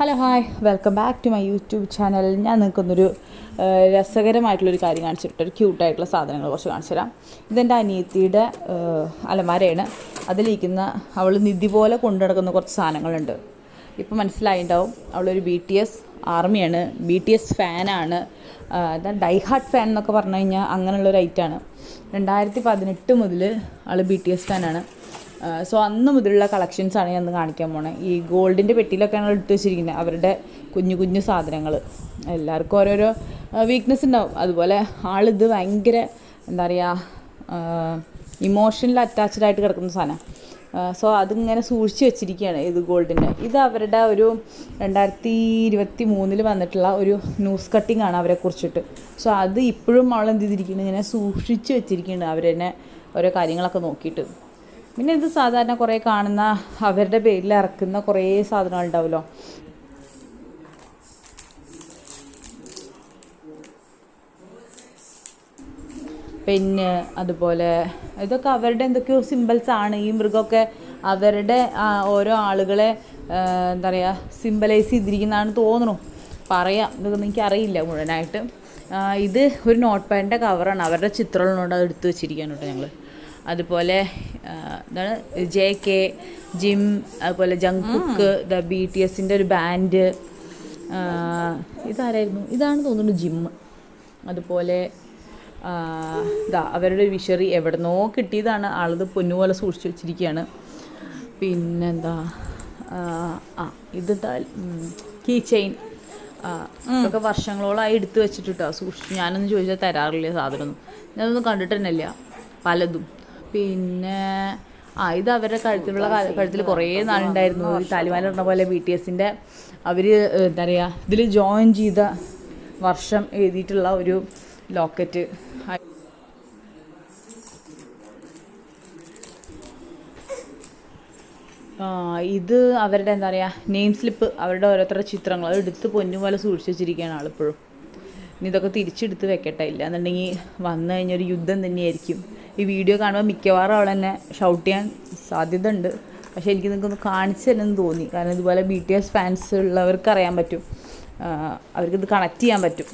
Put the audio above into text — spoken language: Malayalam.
Hello hi welcome back to my YouTube channel. ഞാൻ നിങ്ങൾക്കൊന്നൊരു രസകരമായിട്ടുള്ളൊരു കാര്യം കാണിച്ചിട്ട് ഒരു ക്യൂട്ടായിട്ടുള്ള സാധനങ്ങൾ കുറച്ച് കാണിച്ചു തരാം. ഇതെൻ്റെ അനിയത്തിയുടെ അലമാരയാണ്. അതിലിരിക്കുന്ന അവൾ നിധി പോലെ കൊണ്ടു നടക്കുന്ന കുറച്ച് സാധനങ്ങളുണ്ട്. ഇപ്പോൾ മനസ്സിലായിട്ടുണ്ടാവും അവളൊരു BTS ആർമിയാണ്, BTS ഫാനാണ്. ഡൈ ഹാർട്ട് ഫാൻ എന്നൊക്കെ പറഞ്ഞു കഴിഞ്ഞാൽ അങ്ങനെയുള്ളൊരു ഐറ്റാണ്. 2018 മുതൽ അവൾ BTS ഫാനാണ്. സോ അന്ന് മുതലുള്ള കളക്ഷൻസാണ് ഞാൻ ഇന്ന് കാണിക്കാൻ പോണേ. ഈ ഗോൾഡിൻ്റെ പെട്ടിയിലൊക്കെയാണ് എടുത്ത് വെച്ചിരിക്കുന്നത് അവരുടെ കുഞ്ഞു കുഞ്ഞു സാധനങ്ങൾ. എല്ലാവർക്കും ഓരോരോ വീക്ക്നെസ് ഉണ്ടാവും. അതുപോലെ ആളിത് ഭയങ്കര എന്താ പറയുക, ഇമോഷണൽ അറ്റാച്ച്ഡ് ആയിട്ട് കിടക്കുന്ന സാധനം. സോ അതിങ്ങനെ സൂക്ഷിച്ച് വെച്ചിരിക്കുകയാണ് ഇത് ഗോൾഡിൻ്റെ. ഇത് അവരുടെ ഒരു 2023 വന്നിട്ടുള്ള ഒരു ന്യൂസ് കട്ടിംഗ് ആണ് അവരെ കുറിച്ചിട്ട്. സോ അത് ഇപ്പോഴും അവൾ എന്ത് ചെയ്തിരിക്കുന്നത്, ഇങ്ങനെ സൂക്ഷിച്ച് വെച്ചിരിക്കുകയാണ് അവരെന്നെ ഓരോ കാര്യങ്ങളൊക്കെ നോക്കിയിട്ട്. പിന്നെ ഇത് സാധാരണ കുറേ കാണുന്ന അവരുടെ പേരിൽ ഇറക്കുന്ന കുറേ സാധനങ്ങളുണ്ടാവുമല്ലോ. പിന്നെ അതുപോലെ ഇതൊക്കെ അവരുടെ എന്തൊക്കെയോ സിമ്പിൾസ് ആണ്. ഈ മൃഗമൊക്കെ അവരുടെ ഓരോ ആളുകളെ എന്താ പറയുക സിംബലൈസ് ചെയ്തിരിക്കുന്നതാണെന്ന് തോന്നുന്നു. പറയാം, ഇതൊന്നും എനിക്കറിയില്ല മുഴുവനായിട്ട്. ഇത് ഒരു നോട്ട് പാഡിൻ്റെ കവറാണ്. അവരുടെ ചിത്രങ്ങളുണ്ട്, അത് എടുത്ത് വെച്ചിരിക്കാനുണ്ട് ഞങ്ങൾ. അതുപോലെ ഇതാണ് JK ജിം, അതുപോലെ ജങ്കുക്ക്, BTSൻ്റെ ഒരു ബാൻഡ്. ഇതാരായിരുന്നു, ഇതാണ് തോന്നുന്നു ജിം. അതുപോലെ അവരുടെ വിഷറി എവിടെന്നോ കിട്ടിയതാണ്, ആളത് പൊന്നുപോലെ സൂക്ഷിച്ച് വെച്ചിരിക്കുകയാണ്. പിന്നെന്താ ഇത് കീ ചെയിൻ. ഇതൊക്കെ വർഷങ്ങളോളമായി എടുത്ത് വെച്ചിട്ടോ സൂക്ഷിച്ചു. ഞാനൊന്നും ചോദിച്ചാൽ തരാറില്ല സാധനമൊന്നും, ഞാനൊന്നും കണ്ടിട്ട് തന്നെ ഇല്ല പലതും. പിന്നെ ഇത് അവരുടെ കഴുത്തിൽ കുറേ നാളുണ്ടായിരുന്നു. ഈ താലിമാല പറഞ്ഞ പോലെ BTSൻ്റെ അവർ എന്താ പറയുക ഇതിൽ ജോയിൻ ചെയ്ത വർഷം എഴുതിയിട്ടുള്ള ഒരു ലോക്കറ്റ്. ഇത് അവരുടെ എന്താ പറയുക നെയിം സ്ലിപ്പ്, അവരുടെ ഓരോരുത്തരുടെ ചിത്രങ്ങൾ അത് എടുത്ത് പൊന്നുപോലെ സൂക്ഷിച്ച് വെച്ചിരിക്കുകയാണ് ആളിപ്പോഴും. ഇനി ഇതൊക്കെ തിരിച്ചെടുത്ത് വെക്കട്ടെ, ഇല്ല എന്നുണ്ടെങ്കിൽ വന്നു കഴിഞ്ഞൊരു യുദ്ധം തന്നെയായിരിക്കും. ഈ വീഡിയോ കാണുമ്പോൾ മിക്കവാറും അവൾ എന്നെ ഷൗട്ട് ചെയ്യാൻ സാധ്യത ഉണ്ട്. പക്ഷേ എനിക്ക് നിങ്ങൾക്കൊന്ന് കാണിച്ചു തരുമെന്ന് തോന്നി. കാരണം ഇതുപോലെ BTS ഫാൻസ് ഉള്ളവർക്ക് അറിയാൻ പറ്റും, അവർക്കിത് കണക്ട് ചെയ്യാൻ പറ്റും.